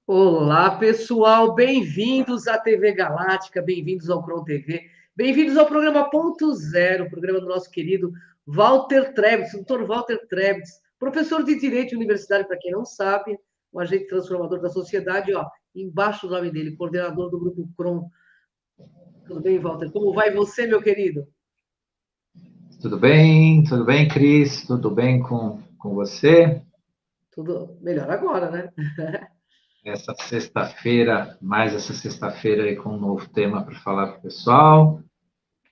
Olá, pessoal, bem-vindos à TV Galáctica, bem-vindos ao Cron TV, bem-vindos ao programa Ponto Zero, programa do nosso querido Walter Trebitz, doutor Walter Trebitz, professor de Direito Universitário, para quem não sabe, um agente transformador da sociedade, ó, embaixo do nome dele, coordenador do Grupo Cron. Tudo bem, Walter? Como vai você, meu querido? Tudo bem, Cris? Tudo bem com você? Tudo melhor agora, né? Essa sexta-feira, mais essa sexta-feira aí com um novo tema para falar para o pessoal,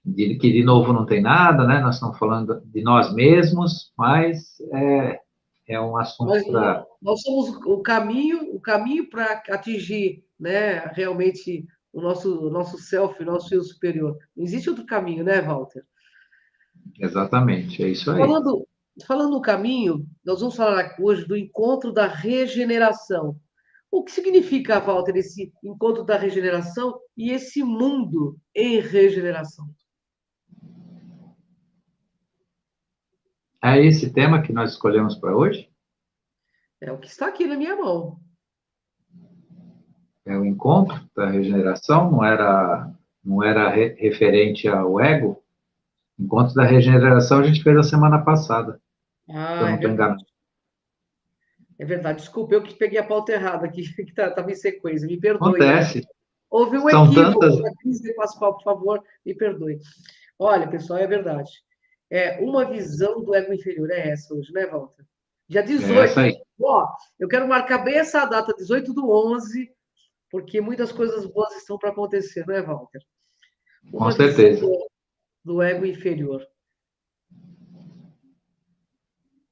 que de novo não tem nada, né? Nós estamos falando de nós mesmos, mas é um Nós, assunto para... nós somos o caminho para atingir, né, realmente o nosso self, o nosso eu superior. Não existe outro caminho, né, Walter? Exatamente, é isso aí. Falando, falando no caminho, nós vamos falar hoje do encontro da regeneração. O que significa, Walter, esse encontro da regeneração e esse mundo em regeneração? É esse tema que nós escolhemos para hoje? É o que está aqui na minha mão. É o encontro da regeneração, não era referente ao ego? Encontro da regeneração a gente fez a semana passada, se eu Ah, não é estou verdade. enganado. É verdade. Desculpa, eu que peguei a pauta errada aqui, que estava em sequência. Me perdoe aí. Acontece. Houve um São equívoco. tantas. A Cris de Pascoal, por favor, me perdoe. Olha, pessoal, é verdade. Uma visão do ego inferior é essa hoje, né, Walter? Dia É 18. essa aí, Ó, eu quero marcar bem essa data, 18/11, porque muitas coisas boas estão para acontecer, né, Walter? com Uma visão certeza. do ego inferior.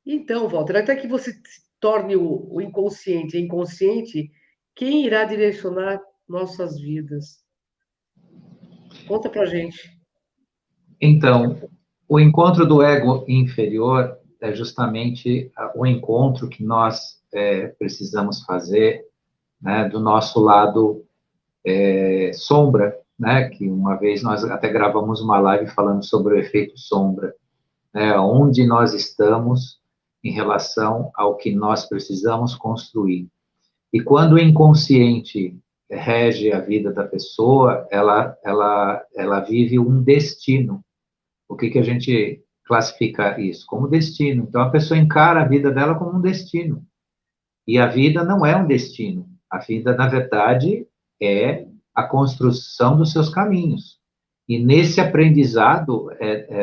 Então, Walter, até que você se torne o inconsciente, quem irá direcionar nossas vidas? Conta pra gente. Então, o encontro do ego inferior é justamente o encontro que nós precisamos fazer, né, do nosso lado sombra, né, que uma vez nós até gravamos uma live falando sobre o efeito sombra, né, onde nós estamos em relação ao que nós precisamos construir. E quando o inconsciente rege a vida da pessoa, ela vive um destino. O que a gente classifica isso? Como destino. Então, a pessoa encara a vida dela como um destino. E a vida não é um destino. A vida, na verdade, é a construção dos seus caminhos. E nesse aprendizado,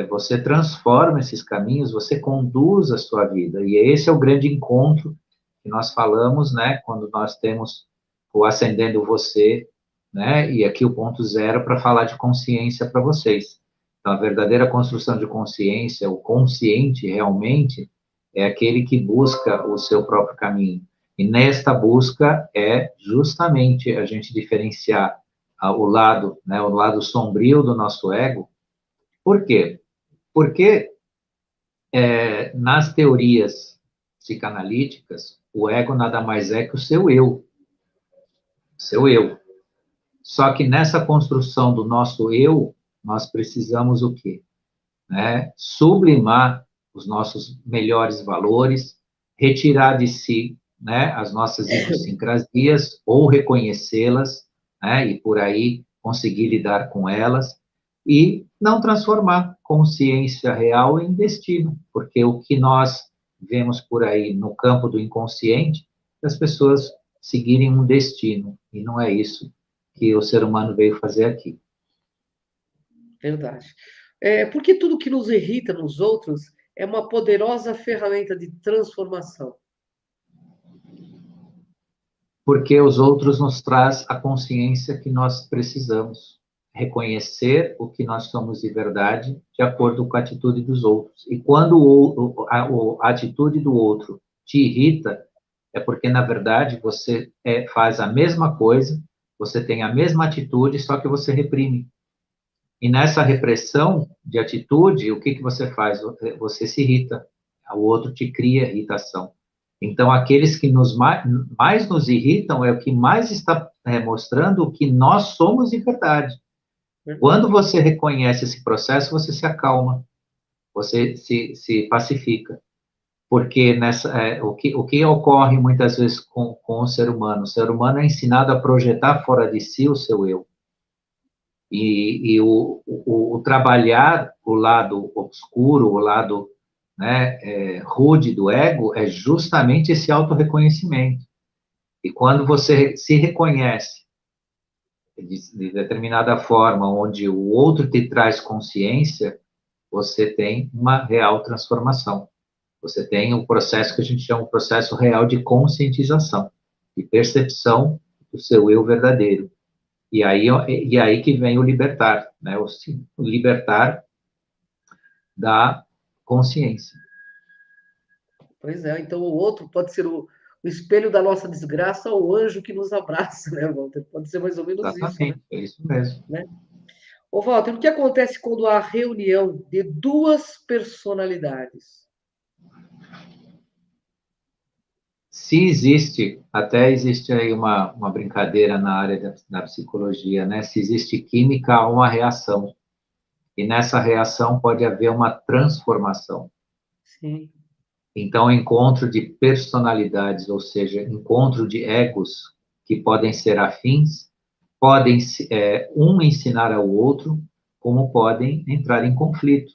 você transforma esses caminhos, você conduz a sua vida. E esse é o grande encontro que nós falamos, né, quando nós temos o Acendendo Você, né, e aqui o ponto zero para falar de consciência para vocês. Então, a verdadeira construção de consciência, o consciente realmente, é aquele que busca o seu próprio caminho. E nesta busca é justamente a gente diferenciar o lado, né, o lado sombrio do nosso ego. Por quê? Porque nas teorias psicanalíticas, o ego nada mais é que o seu eu, seu eu. Só que nessa construção do nosso eu, nós precisamos o quê? Né? Sublimar os nossos melhores valores, retirar de si, né, as nossas idiosincrasias ou reconhecê-las, né, e por aí conseguir lidar com elas e não transformar consciência real em destino, porque o que nós vemos por aí no campo do inconsciente é as pessoas seguirem um destino, e não é isso que o ser humano veio fazer aqui. Verdade. Porque tudo que nos irrita nos outros é uma poderosa ferramenta de transformação. Porque os outros nos traz a consciência que nós precisamos reconhecer o que nós somos de verdade de acordo com a atitude dos outros. E quando a atitude do outro te irrita, é porque, na verdade, você faz a mesma coisa, você tem a mesma atitude, só que você reprime. E nessa repressão de atitude, o que você faz? Você se irrita, o outro te cria irritação. Então, aqueles que mais nos irritam é o que mais está mostrando o que nós somos de verdade. Quando você reconhece esse processo, você se acalma, você se pacifica. porque o que ocorre muitas vezes com o ser humano? O ser humano é ensinado a projetar fora de si o seu eu. E o trabalhar o lado obscuro, o lado, né, rude do ego, é justamente esse autorreconhecimento. E quando você se reconhece de determinada forma, onde o outro te traz consciência, você tem uma real transformação. Você tem um processo que a gente chama de processo real de conscientização, de percepção do seu eu verdadeiro. E aí que vem o libertar, né? O libertar da consciência. Pois é, então o outro pode ser o espelho da nossa desgraça ou o anjo que nos abraça, né, Walter? Pode ser mais ou menos isso, né? Exatamente, é isso mesmo. Né? Ô, Walter, o que acontece quando há reunião de duas personalidades? Se existe, até existe aí uma brincadeira na área da psicologia, né? Se existe química, há uma reação. E nessa reação pode haver uma transformação. Sim. Então, encontro de personalidades, ou seja, encontro de egos que podem ser afins, podem um ensinar ao outro, como podem entrar em conflito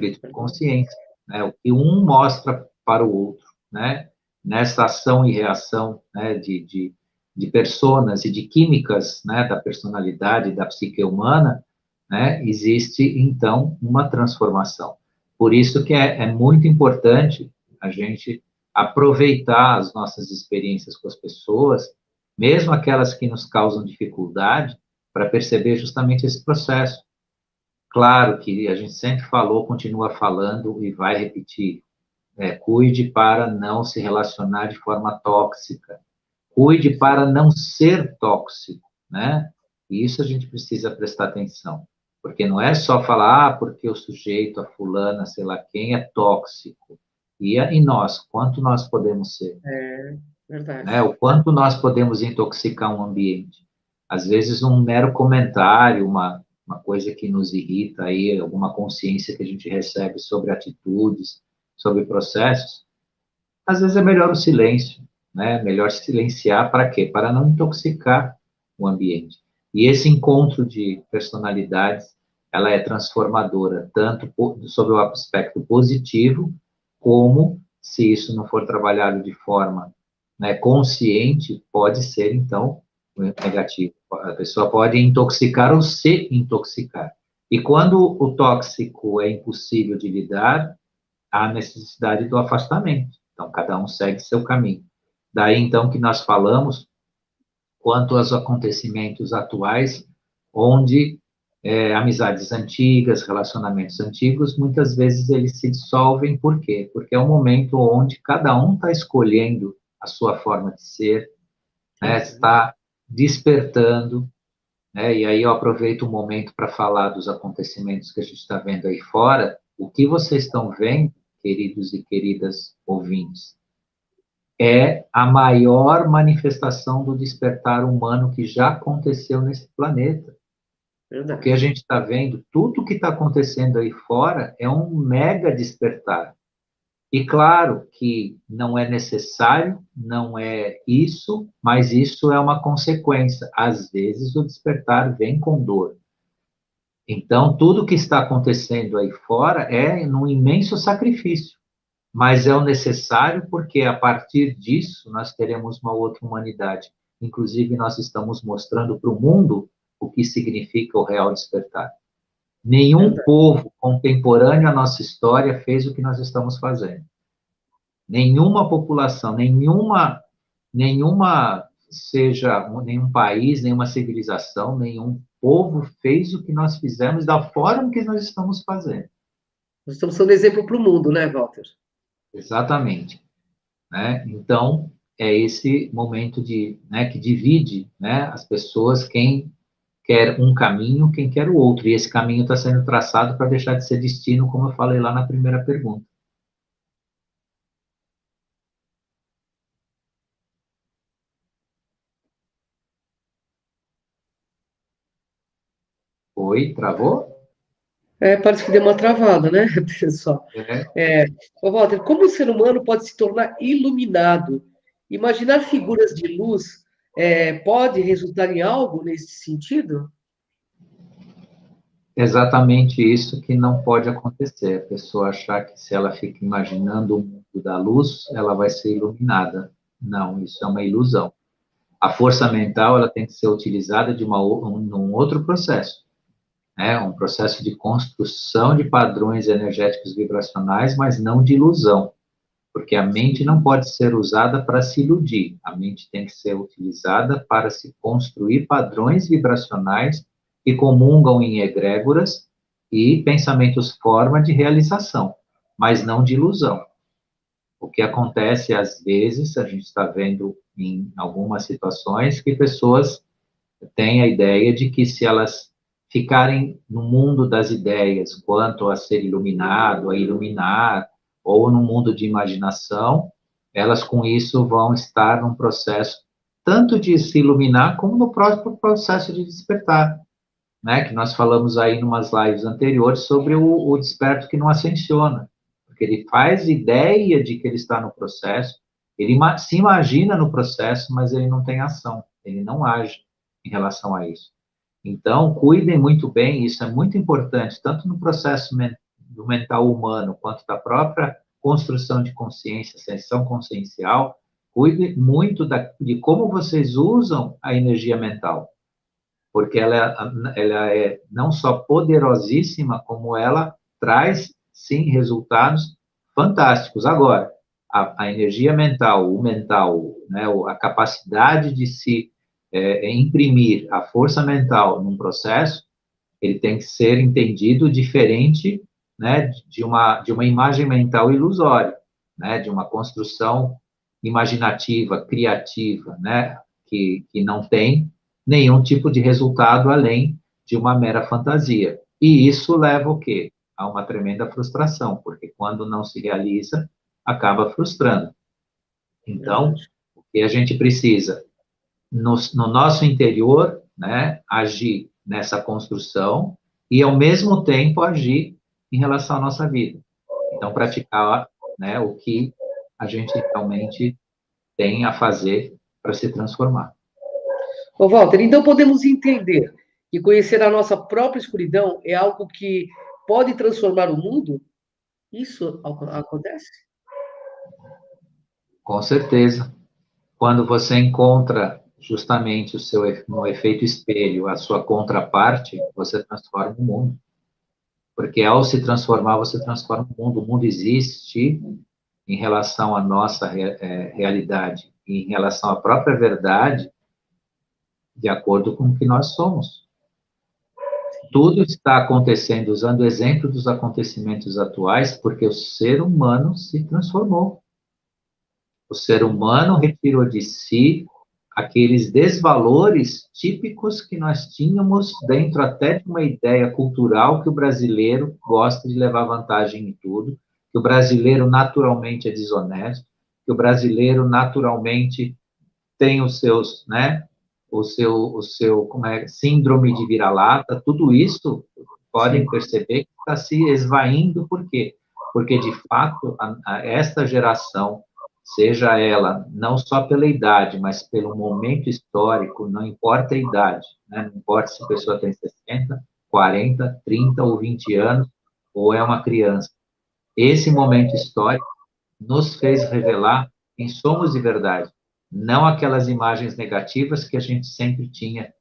de consciência, né? O que um mostra para o outro, né? Nessa ação e reação, né, de personas e de químicas, né, da personalidade, da psique humana, né, existe, então, uma transformação. Por isso que é muito importante a gente aproveitar as nossas experiências com as pessoas, mesmo aquelas que nos causam dificuldade, para perceber justamente esse processo. Claro que a gente sempre falou, continua falando e vai repetir. Cuide para não se relacionar de forma tóxica. Cuide para não ser tóxico, né? E isso a gente precisa prestar atenção. Porque não é só falar, porque o sujeito, a fulana, sei lá quem, é tóxico. E nós, quanto nós podemos ser? É Né? verdade. O quanto nós podemos intoxicar um ambiente. Às vezes, um mero comentário, uma coisa que nos irrita, aí, alguma consciência que a gente recebe sobre atitudes, sobre processos, às vezes é melhor o silêncio, né? Melhor silenciar para quê? Para não intoxicar o ambiente. E esse encontro de personalidades, ela é transformadora, tanto sobre o aspecto positivo, como, se isso não for trabalhado de forma, né, consciente, pode ser, então, negativo. A pessoa pode intoxicar ou se intoxicar. E quando o tóxico é impossível de lidar, há necessidade do afastamento. Então, cada um segue seu caminho. Daí, então, que nós falamos quanto aos acontecimentos atuais, onde amizades antigas, relacionamentos antigos, muitas vezes eles se dissolvem. Por quê? Porque é um momento onde cada um está escolhendo a sua forma de ser, né, Uhum. está despertando, né, e aí eu aproveito o momento para falar dos acontecimentos que a gente está vendo aí fora. O que vocês estão vendo, queridos e queridas ouvintes, é a maior manifestação do despertar humano que já aconteceu nesse planeta. O que a Verdade. gente está vendo, tudo que está acontecendo aí fora é um mega despertar. E claro que não é necessário, não é isso, mas isso é uma consequência. Às vezes o despertar vem com dor. Então, tudo que está acontecendo aí fora é num imenso sacrifício, mas é o necessário porque a partir disso nós teremos uma outra humanidade. Inclusive, nós estamos mostrando para o mundo o que significa o real despertar. Nenhum Verdade. povo contemporâneo à nossa história fez o que nós estamos fazendo. Nenhuma população, nenhuma seja nenhum país, nenhuma civilização, nenhum povo fez o que nós fizemos da forma que nós estamos fazendo. Nós estamos sendo exemplo para o mundo, né, Walter? Exatamente, né? Então, é esse momento né, que divide, né, as pessoas, quem quer um caminho, quem quer o outro. E esse caminho está sendo traçado para deixar de ser destino, como eu falei lá na primeira pergunta. Oi, travou? Parece que deu uma travada, né, pessoal? É, Ô, Walter, como o ser humano pode se tornar iluminado? Imaginar figuras de luz pode resultar em algo nesse sentido? exatamente isso que não pode acontecer. A pessoa achar que se ela fica imaginando o mundo da luz, ela vai ser iluminada. Não, isso é uma ilusão. A força mental ela tem que ser utilizada num outro processo, né? Um processo de construção de padrões energéticos vibracionais, mas não de ilusão, porque a mente não pode ser usada para se iludir. A mente tem que ser utilizada para se construir padrões vibracionais que comungam em egrégoras e pensamentos forma de realização, mas não de ilusão. O que acontece às vezes, a gente está vendo em algumas situações que pessoas têm a ideia de que se elas ficarem no mundo das ideias, quanto a ser iluminado, a iluminar, ou no mundo de imaginação, elas com isso vão estar num processo tanto de se iluminar como no próprio processo de despertar, né? Que nós falamos aí em umas lives anteriores sobre o desperto que não ascensiona, porque ele faz ideia de que ele está no processo, ele se imagina no processo, mas ele não tem ação, ele não age em relação a isso. Então, cuidem muito bem, isso é muito importante, tanto no processo do mental humano, quanto da própria construção de consciência, ascensão consciencial, cuidem muito de como vocês usam a energia mental, porque ela é não só poderosíssima, como ela traz, sim, resultados fantásticos. Agora, a energia mental, o mental, né, a capacidade de se imprimir a força mental num processo, ele tem que ser entendido diferente, né, de uma imagem mental ilusória, né, de uma construção imaginativa, criativa, né, que não tem nenhum tipo de resultado além de uma mera fantasia. E isso leva o quê? A uma tremenda frustração, porque quando não se realiza, acaba frustrando. Então, Verdade. o que a gente precisa? No nosso interior, né, agir nessa construção e, ao mesmo tempo, agir em relação à nossa vida. Então, praticar, né, o que a gente realmente tem a fazer para se transformar. Ô, Walter, então podemos entender que conhecer a nossa própria escuridão é algo que pode transformar o mundo? Isso acontece? Com certeza. Quando você encontra justamente no efeito espelho, a sua contraparte, você transforma o mundo. Porque ao se transformar, você transforma o mundo. O mundo existe em relação à nossa realidade, em relação à própria verdade, de acordo com o que nós somos. Tudo está acontecendo, usando o exemplo dos acontecimentos atuais, porque o ser humano se transformou. O ser humano retirou de si aqueles desvalores típicos que nós tínhamos dentro até de uma ideia cultural que o brasileiro gosta de levar vantagem em tudo, que o brasileiro naturalmente é desonesto, que o brasileiro naturalmente tem os seus, né, como é, síndrome de vira-lata, tudo isso podem Sim. perceber que está se esvaindo, por quê? Porque, de fato, esta geração, seja ela não só pela idade, mas pelo momento histórico, não importa a idade, né? Não importa se a pessoa tem 60, 40, 30 ou 20 anos, ou é uma criança. Esse momento histórico nos fez revelar quem somos de verdade, não aquelas imagens negativas que a gente sempre tinha,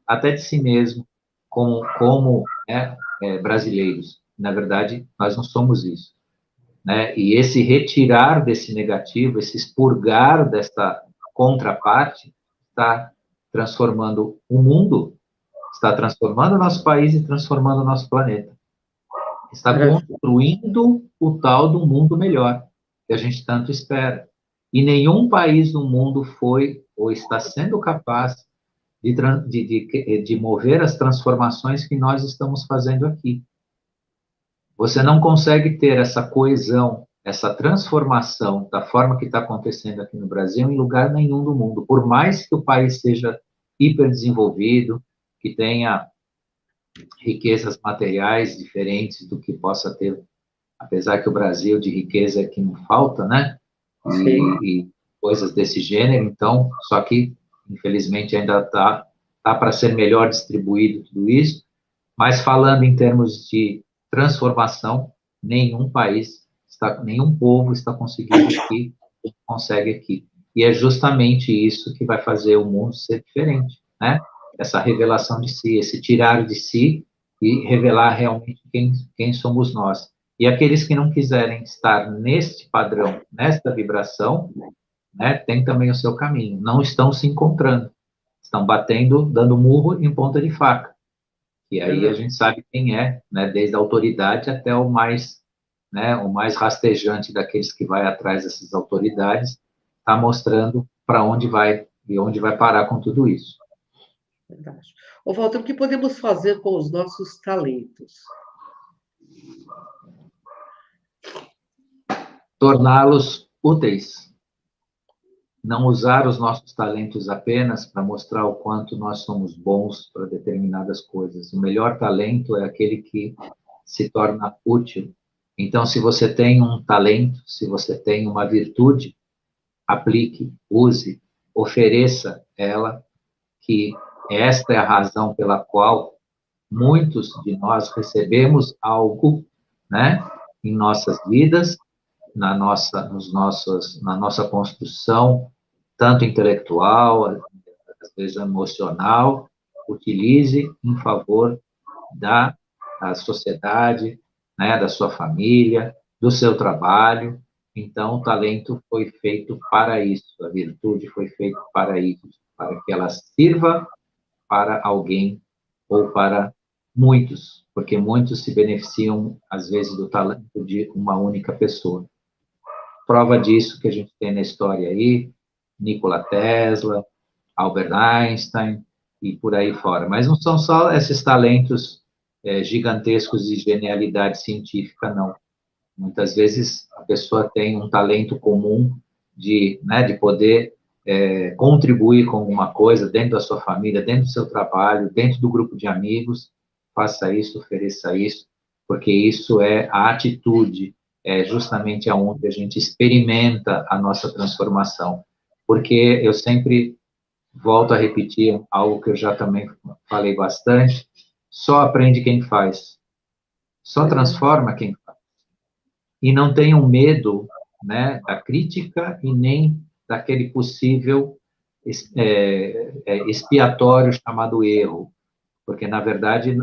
até de si mesmo, como né, brasileiros. Na verdade, nós não somos isso. Né? E esse retirar desse negativo, esse expurgar dessa contraparte, está transformando o mundo, está transformando o nosso país e transformando o nosso planeta. Está Maravilha. construindo o tal do mundo melhor, que a gente tanto espera. E nenhum país do mundo foi ou está sendo capaz de mover as transformações que nós estamos fazendo aqui. Você não consegue ter essa coesão, essa transformação da forma que está acontecendo aqui no Brasil em lugar nenhum do mundo. Por mais que o país seja hiperdesenvolvido, que tenha riquezas materiais diferentes do que possa ter, apesar que o Brasil de riqueza é que não falta, né? E coisas desse gênero, então, só que, infelizmente, ainda tá para ser melhor distribuído tudo isso, mas falando em termos de transformação, nenhum país, nenhum povo está conseguindo o que consegue aqui. E é justamente isso que vai fazer o mundo ser diferente, né? Essa revelação de si, esse tirar de si e revelar realmente quem somos nós. E aqueles que não quiserem estar neste padrão, nesta vibração, né, tem também o seu caminho. Não estão se encontrando. Estão batendo, dando murro em ponta de faca. E aí a gente sabe quem é, né, desde a autoridade até o mais, né, o mais rastejante daqueles que vai atrás dessas autoridades, está mostrando para onde vai e onde vai parar com tudo isso. Verdade. Ô, Walter, o que podemos fazer com os nossos talentos? Torná-los úteis. Não usar os nossos talentos apenas para mostrar o quanto nós somos bons para determinadas coisas. O melhor talento é aquele que se torna útil. Então, se você tem um talento, se você tem uma virtude, aplique, use, ofereça ela, que esta é a razão pela qual muitos de nós recebemos algo, né, em nossas vidas, na nossa construção, tanto intelectual, às vezes emocional, utilize em favor da sociedade, né, da sua família, do seu trabalho. Então, o talento foi feito para isso, a virtude foi feita para isso, para que ela sirva para alguém ou para muitos, porque muitos se beneficiam, às vezes, do talento de uma única pessoa. Prova disso que a gente tem na história aí, Nikola Tesla, Albert Einstein e por aí fora. Mas não são só esses talentos gigantescos de genialidade científica, não. Muitas vezes a pessoa tem um talento comum de, né, de poder contribuir com alguma coisa dentro da sua família, dentro do seu trabalho, dentro do grupo de amigos. Faça isso, ofereça isso, porque isso é a atitude, é justamente aonde a gente experimenta a nossa transformação. Porque eu sempre volto a repetir algo que eu já também falei bastante, só aprende quem faz, só transforma quem faz. E não tenham medo, né, da crítica e nem daquele possível expiatório chamado erro, porque, na verdade,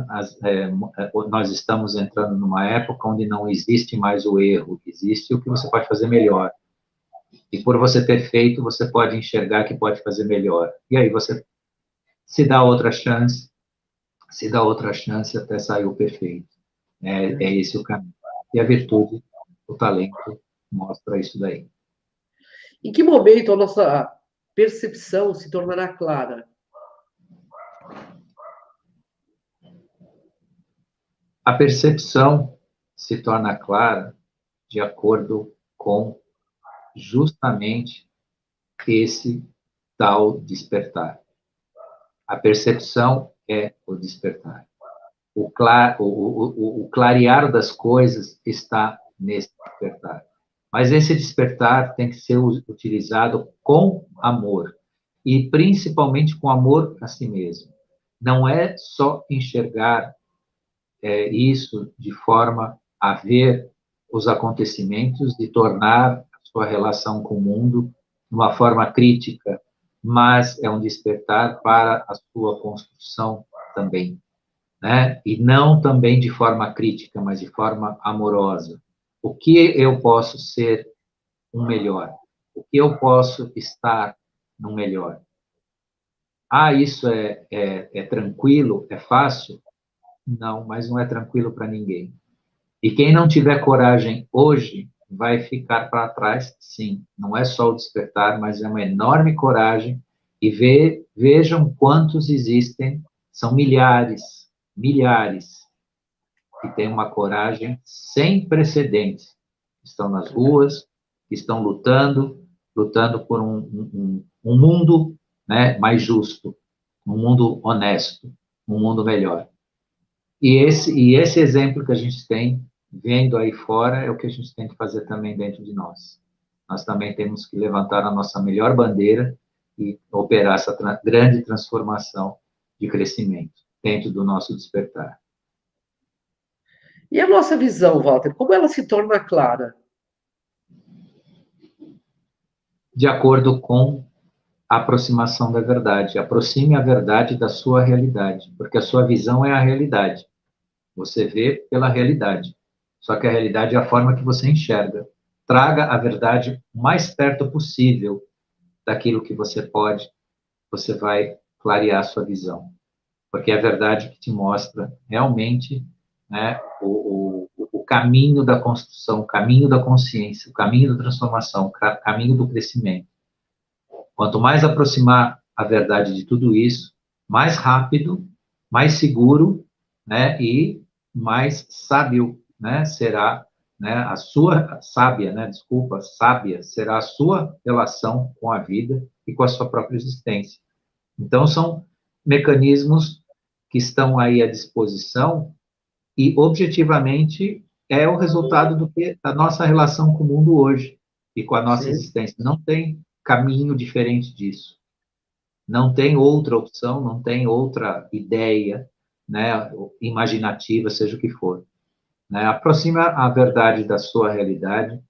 nós estamos entrando numa época onde não existe mais o erro, existe o que você pode fazer melhor. E por você ter feito, você pode enxergar que pode fazer melhor. E aí você se dá outra chance até sair o perfeito. É esse o caminho. E a virtude, o talento, mostra isso daí. Em que momento a nossa percepção se tornará clara? A percepção se torna clara de acordo com justamente esse tal despertar. A percepção é o despertar. O clarear das coisas está nesse despertar. Mas esse despertar tem que ser utilizado com amor, e principalmente com amor a si mesmo. Não é só enxergar isso de forma a ver os acontecimentos e tornar a sua relação com o mundo de uma forma crítica, mas é um despertar para a sua construção também, né? E não também de forma crítica, mas de forma amorosa. O que eu posso ser um melhor? O que eu posso estar no melhor? Isso é tranquilo, é fácil? Não, mas não é tranquilo para ninguém. E quem não tiver coragem hoje vai ficar para trás, sim. Não é só o despertar, mas é uma enorme coragem. E vejam quantos existem, são milhares, que têm uma coragem sem precedentes. Estão nas ruas, estão lutando por um mundo, né, mais justo, um mundo honesto, um mundo melhor. E esse exemplo que a gente tem, vendo aí fora, é o que a gente tem que fazer também dentro de nós. Nós também temos que levantar a nossa melhor bandeira e operar essa grande transformação de crescimento dentro do nosso despertar. E a nossa visão, Walter, como ela se torna clara? De acordo com a aproximação da verdade. Aproxime a verdade da sua realidade, porque a sua visão é a realidade. Você vê pela realidade. Só que a realidade é a forma que você enxerga. Traga a verdade o mais perto possível daquilo que você pode, você vai clarear a sua visão. Porque é a verdade que te mostra realmente, né, o caminho da construção, o caminho da consciência, o caminho da transformação, o caminho do crescimento. Quanto mais aproximar a verdade de tudo isso, mais rápido, mais seguro, né, e mais sábio, né, será, né, a sua sábia, né, desculpa, sábia será a sua relação com a vida e com a sua própria existência. Então são mecanismos que estão aí à disposição e objetivamente é o resultado da nossa relação com o mundo hoje e com a nossa Sim. existência. Não tem caminho diferente disso. Não tem outra opção, não tem outra ideia, né, imaginativa, seja o que for. Né? Aproxima a verdade da sua realidade,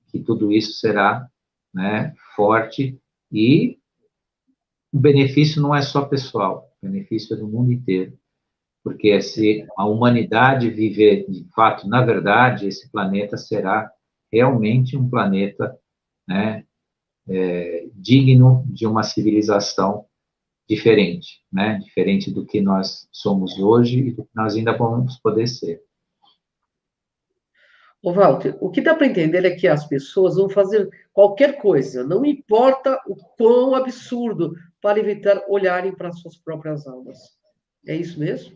que tudo isso será, né, forte, e o benefício não é só pessoal, o benefício é do mundo inteiro. Porque se a humanidade viver, de fato, na verdade, esse planeta será realmente um planeta, né, digno de uma civilização diferente, né? Diferente do que nós somos hoje e do que nós ainda vamos poder ser. Ô, Walter, o que dá para entender é que as pessoas vão fazer qualquer coisa, não importa o quão absurdo, para evitar olharem para suas próprias almas. É isso mesmo?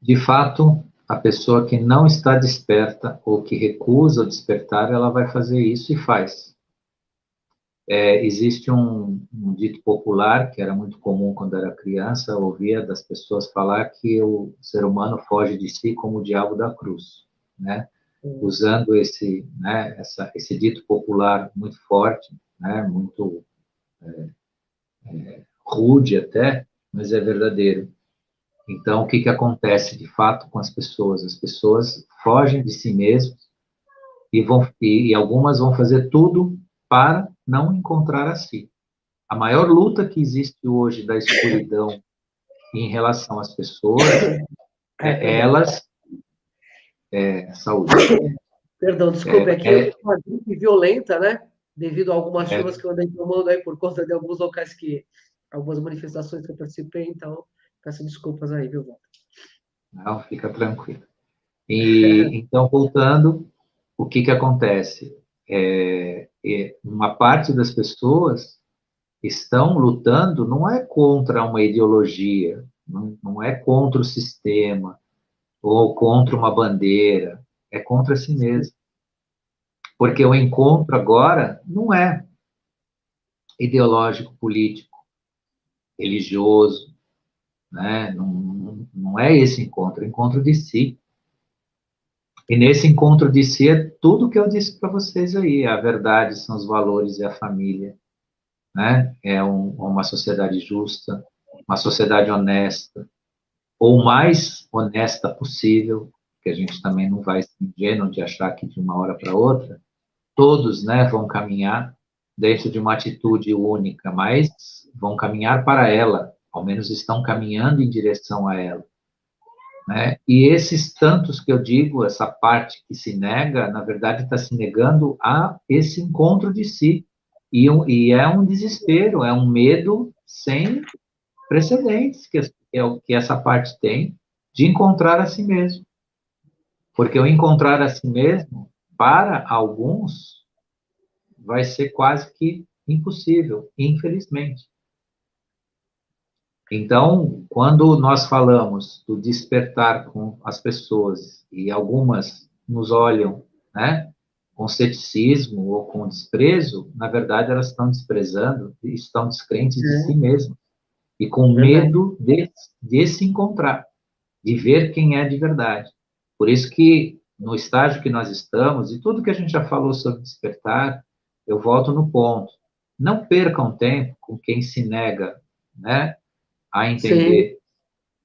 De fato, a pessoa que não está desperta ou que recusa o despertar, ela vai fazer isso e faz. Existe um dito popular, que era muito comum quando era criança, eu ouvia das pessoas falar que o ser humano foge de si como o diabo da cruz, né? Usando esse dito popular muito forte, né? Muito rude até, mas é verdadeiro. Então, o que acontece de fato com as pessoas? As pessoas fogem de si mesmas e algumas vão fazer tudo para não encontrar a si. A maior luta que existe hoje da escuridão em relação às pessoas é elas... saúde. Perdão, desculpe, é que eu tive uma gripe violenta, né? Devido a algumas chuvas que eu andei tomando aí por conta de alguns locais algumas manifestações que eu participei, então peço desculpas aí, viu, Walter? Não, fica tranquilo. Então, voltando, o que acontece? Uma parte das pessoas estão lutando não é contra uma ideologia, não é contra o sistema, ou contra uma bandeira, é contra si mesmo. Porque o encontro agora não é ideológico, político, religioso, né? Não é esse encontro, é o encontro de si. E nesse encontro de si é tudo que eu disse para vocês aí, a verdade são os valores e a família, né? Uma sociedade justa, uma sociedade honesta, ou o mais honesta possível, que a gente também não vai ser ingênuo de achar que de uma hora para outra, todos, né, vão caminhar dentro de uma atitude única, mas vão caminhar para ela, ao menos estão caminhando em direção a ela. Né? E esses tantos que eu digo, essa parte que se nega, na verdade está se negando a esse encontro de si. E é um desespero, é um medo sem precedentes é o que essa parte tem de encontrar a si mesmo. Porque o encontrar a si mesmo, para alguns, vai ser quase que impossível, infelizmente. Então, quando nós falamos do despertar com as pessoas e algumas nos olham, né, com ceticismo ou com desprezo, na verdade elas estão desprezando e estão descrentes de si mesmas e com medo de se encontrar. de ver quem é de verdade. Por isso que, no estágio que nós estamos, e tudo que a gente já falou sobre despertar, eu volto no ponto. Não percam tempo com quem se nega, né, a Sim, entender,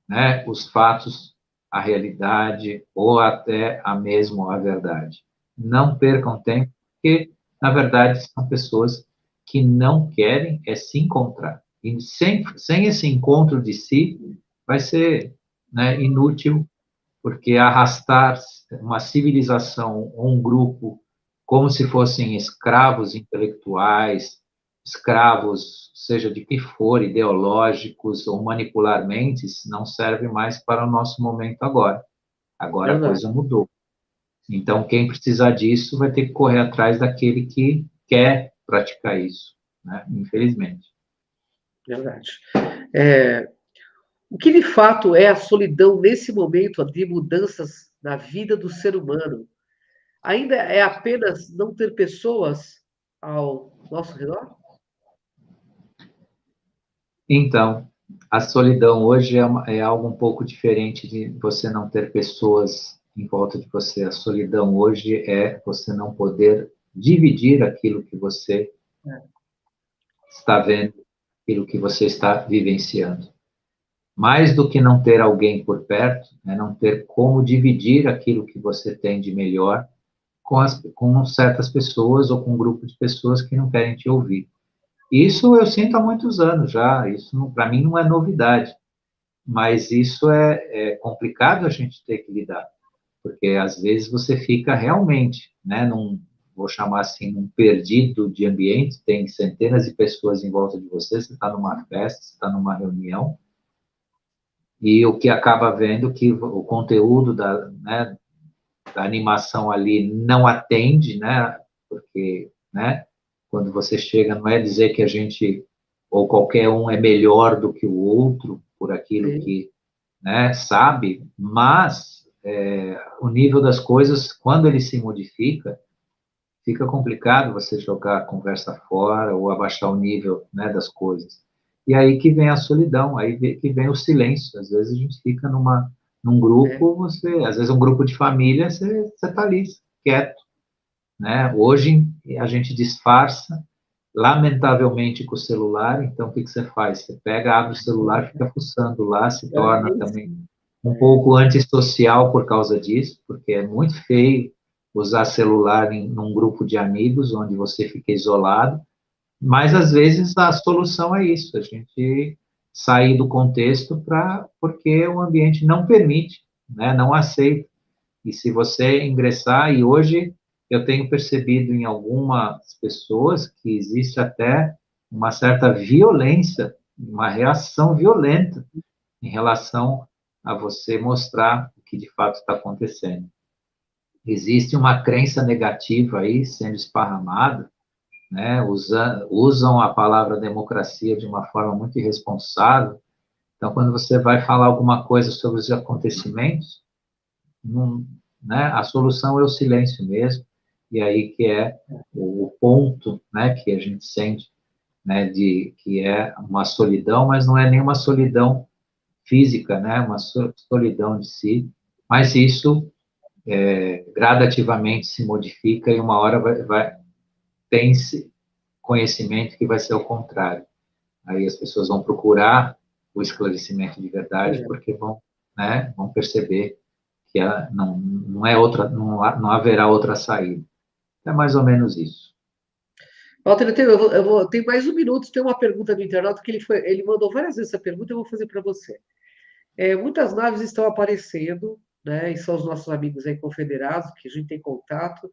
né, os fatos, a realidade ou até a mesmo a verdade. Não percam tempo, porque, na verdade, são pessoas que não querem é se encontrar. E sem esse encontro de si, vai ser, né, inútil, porque arrastar uma civilização ou um grupo como se fossem escravos intelectuais, escravos, seja de que for, ideológicos ou manipular mentes, não serve mais para o nosso momento agora. Agora a verdade, coisa mudou. Então, quem precisar disso vai ter que correr atrás daquele que quer praticar isso, né? Infelizmente. verdade. É, o que de fato é a solidão nesse momento de mudanças na vida do ser humano? Ainda é apenas não ter pessoas ao nosso redor? Então, a solidão hoje é algo um pouco diferente de você não ter pessoas em volta de você. A solidão hoje é você não poder dividir aquilo que você está vendo, aquilo que você está vivenciando. Mais do que não ter alguém por perto, é não ter como dividir aquilo que você tem de melhor com certas pessoas ou com um grupo de pessoas que não querem te ouvir. Isso eu sinto há muitos anos já, isso para mim não é novidade. Mas isso é complicado a gente ter que lidar, porque às vezes você fica realmente, né, vou chamar assim, num perdido de ambiente, tem centenas de pessoas em volta de você, você está numa festa, você está numa reunião, e o que acaba vendo que o conteúdo né, da animação ali não atende, né, porque, né, quando você chega, não é dizer que a gente, ou qualquer um é melhor do que o outro, por aquilo Sim, que, né, sabe, mas o nível das coisas, quando ele se modifica, fica complicado você jogar a conversa fora ou abaixar o nível, né, das coisas. E aí que vem a solidão, que vem o silêncio. Às vezes a gente fica num é, grupo, às vezes um grupo de família, você está ali, quieto, né? Hoje a gente disfarça, lamentavelmente, com o celular. Então, o que você faz? Você pega, abre o celular, fica fuçando lá, se torna é também isso. um pouco antissocial por causa disso, porque é muito feio usar celular num grupo de amigos onde você fica isolado, mas às vezes a solução é isso, a gente sair do contexto porque o ambiente não permite, né, não aceita. E se você ingressar, e hoje eu tenho percebido em algumas pessoas que existe até uma certa violência, uma reação violenta em relação a você mostrar o que de fato está acontecendo. Existe uma crença negativa aí sendo esparramada, né? Usam a palavra democracia de uma forma muito irresponsável. Então, quando você vai falar alguma coisa sobre os acontecimentos, não, né? A solução é o silêncio mesmo, e aí que é o ponto, né, que a gente sente, né, de que é uma solidão, mas não é nenhuma solidão física, né, uma solidão de si, mas isso gradativamente se modifica e uma hora tem-se conhecimento que vai ser o contrário. Aí as pessoas vão procurar o esclarecimento de verdade É. porque vão perceber que não é outra, não haverá outra saída. É mais ou menos isso. Walter, tenho mais um minuto. Tem uma pergunta do internauta que ele mandou várias vezes essa pergunta, eu vou fazer para você. Muitas naves estão aparecendo, né? E são os nossos amigos aí confederados, que a gente tem contato.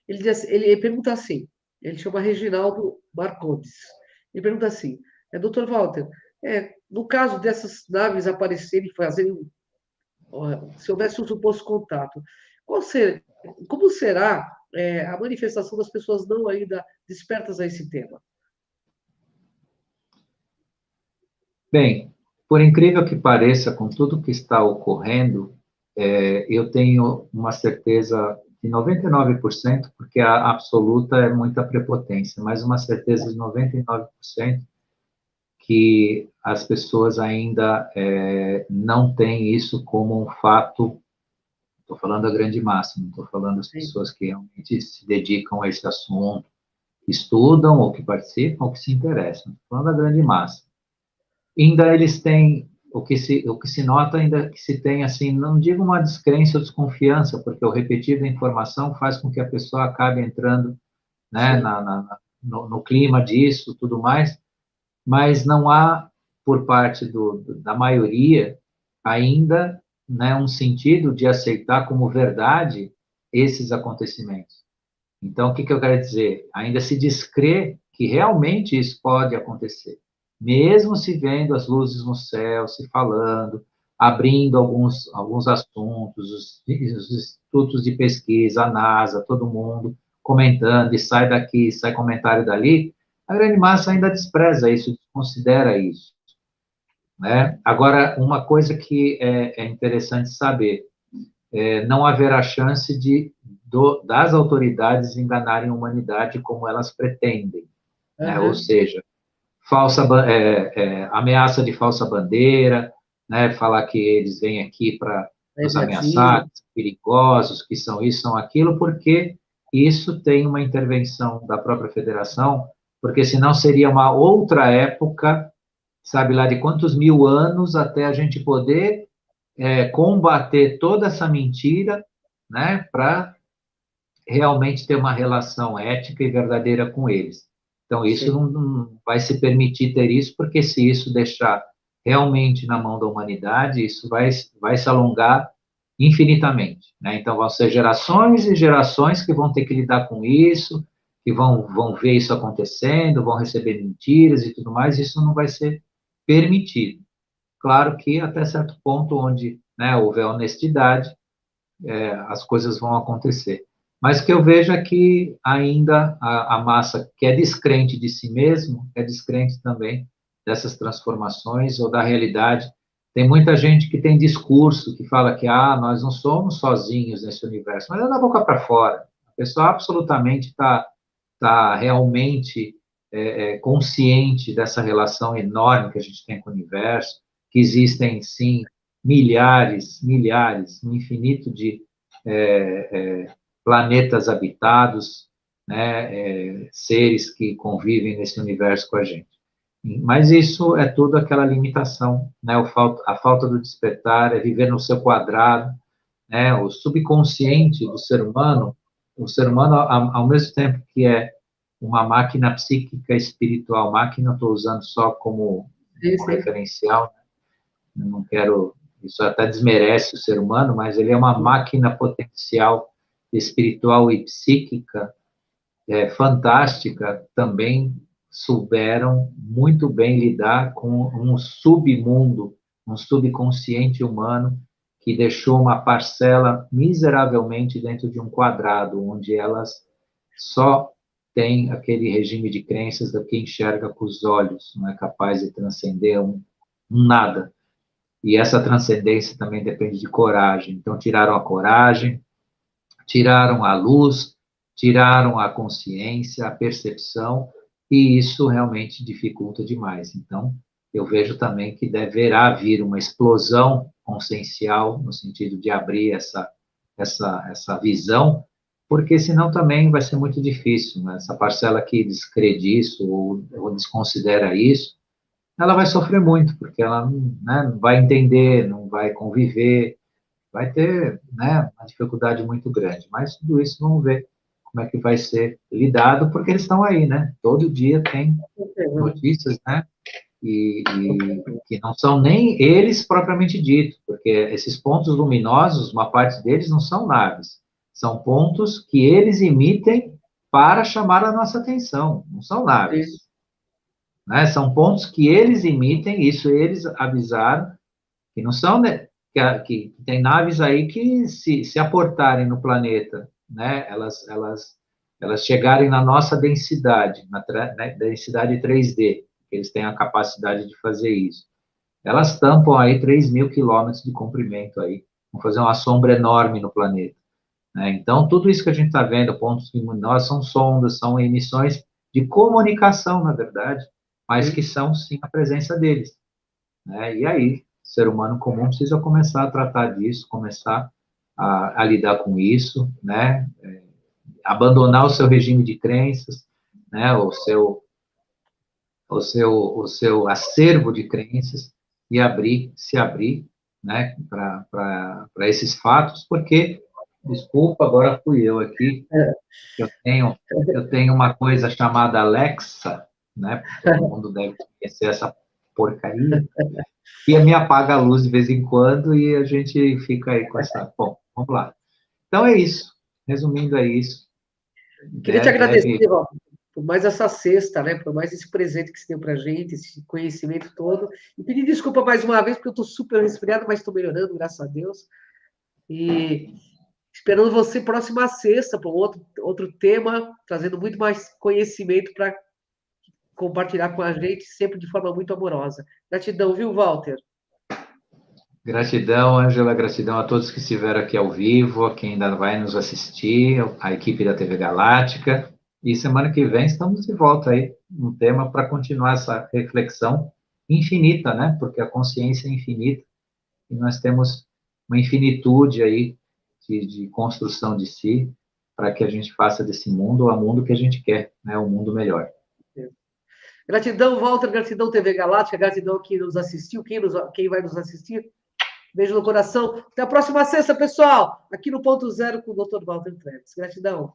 Ele pergunta assim, ele chama Reginaldo Marcondes. Ele pergunta assim, Dr. Walter, no caso dessas naves aparecerem, fazerem, se houvesse um suposto contato, qual ser, como será a manifestação das pessoas não ainda despertas a esse tema? Bem, por incrível que pareça, com tudo que está ocorrendo, eu tenho uma certeza de 99%, porque a absoluta é muita prepotência, mas uma certeza de 99% que as pessoas ainda não têm isso como um fato. Estou falando da grande massa, não estou falando das pessoas que realmente se dedicam a esse assunto, que estudam, ou que participam, ou que se interessam. Estou falando da grande massa. Ainda eles têm, o que se nota ainda que se tem, assim, não digo uma descrença ou desconfiança, porque o repetir da informação faz com que a pessoa acabe entrando, né, no clima disso, tudo mais, mas não há, por parte da maioria, ainda, né, um sentido de aceitar como verdade esses acontecimentos. Então, o que eu quero dizer? Ainda se descrê que realmente isso pode acontecer, mesmo se vendo as luzes no céu, se falando, abrindo alguns assuntos, os institutos de pesquisa, a NASA, todo mundo comentando, e sai daqui, sai comentário dali, a grande massa ainda despreza isso, desconsidera isso, né? Agora, uma coisa que é interessante saber, não haverá chance das autoridades enganarem a humanidade como elas pretendem, né? Ou seja, ameaça de falsa bandeira, né? Falar que eles vêm aqui para nos ameaçar, que são perigosos, que são isso, são aquilo, porque isso tem uma intervenção da própria federação, porque senão seria uma outra época, sabe lá de quantos mil anos, até a gente poder combater toda essa mentira, né, para realmente ter uma relação ética e verdadeira com eles. Então, isso não vai se permitir ter isso, porque se isso deixar realmente na mão da humanidade, isso vai se alongar infinitamente, né? Então, vão ser gerações e gerações que vão ter que lidar com isso, que vão ver isso acontecendo, vão receber mentiras e tudo mais, isso não vai ser permitido. Claro que até certo ponto onde, né, houver honestidade, as coisas vão acontecer. Mas o que eu vejo é que ainda a massa que é descrente de si mesmo, é descrente também dessas transformações ou da realidade. Tem muita gente que tem discurso, que fala que nós não somos sozinhos nesse universo, mas é da boca para fora. A pessoa absolutamente está realmente consciente dessa relação enorme que a gente tem com o universo, que existem, sim, milhares, um infinito de planetas habitados, né, seres que convivem nesse universo com a gente. Mas isso é tudo aquela limitação, né, a falta do despertar, é viver no seu quadrado, né, o subconsciente do ser humano, ao mesmo tempo que é uma máquina psíquica espiritual, máquina estou usando só como referencial, não quero, isso até desmerece o ser humano, mas ele é uma máquina potencial espiritual e psíquica fantástica, também souberam muito bem lidar com um submundo, um subconsciente humano que deixou uma parcela miseravelmente dentro de um quadrado, onde elas só têm aquele regime de crenças da que enxerga com os olhos, não é capaz de transcender um nada. E essa transcendência também depende de coragem. Então, tiraram a coragem, tiraram a luz, tiraram a consciência, a percepção, e isso realmente dificulta demais. Então, eu vejo também que deverá vir uma explosão consciencial, no sentido de abrir essa visão, porque senão também vai ser muito difícil, né? Essa parcela que descrede isso ou desconsidera isso, ela vai sofrer muito, porque ela né, não vai entender, não vai conviver, vai ter né, uma dificuldade muito grande. Mas tudo isso vamos ver como é que vai ser lidado, porque eles estão aí, né? Todo dia tem notícias, né? E que não são nem eles propriamente dito, porque esses pontos luminosos, uma parte deles não são naves, são pontos que eles emitem para chamar a nossa atenção, não são naves. Né? São pontos que eles emitem, isso eles avisaram, que não são, né, que tem naves aí que se aportarem no planeta, né, elas chegarem na nossa densidade, né, densidade 3D, eles têm a capacidade de fazer isso. Elas tampam aí 3.000 quilômetros de comprimento aí, vão fazer uma sombra enorme no planeta. Né? Então, tudo isso que a gente está vendo, pontos luminosos, são sondas, são emissões de comunicação, na verdade, mas que são, sim, a presença deles, né? E aí, o ser humano comum precisa começar a tratar disso, começar a lidar com isso, né? Abandonar o seu regime de crenças, né? O seu acervo de crenças e se abrir, né, para esses fatos, porque, desculpa, agora fui eu aqui, eu tenho uma coisa chamada Alexa, né, todo mundo deve conhecer essa porcaria, e me apaga a luz de vez em quando e a gente fica aí com essa... Bom, vamos lá. Então é isso, resumindo é isso, Queria te né, agradecer, Walter, por mais essa cesta, né? Por mais esse presente que você deu para a gente, esse conhecimento todo. E pedir desculpa mais uma vez, porque eu estou super resfriado, mas estou melhorando, graças a Deus. E esperando você próxima sexta para outro tema, trazendo muito mais conhecimento para compartilhar com a gente, sempre de forma muito amorosa. Gratidão, viu, Walter? Gratidão, Ângela, gratidão a todos que estiveram aqui ao vivo, a quem ainda vai nos assistir, a equipe da TV Galáctica. E semana que vem estamos de volta aí, um tema para continuar essa reflexão infinita, né? Porque a consciência é infinita e nós temos uma infinitude aí de construção de si para que a gente faça desse mundo o mundo que a gente quer, né? Um mundo melhor. Gratidão, Walter, gratidão, TV Galáctica, gratidão a quem nos assistiu, quem vai nos assistir. Beijo no coração. Até a próxima sexta, pessoal. Aqui no Ponto Zero com o Dr. Walter Treves. Gratidão.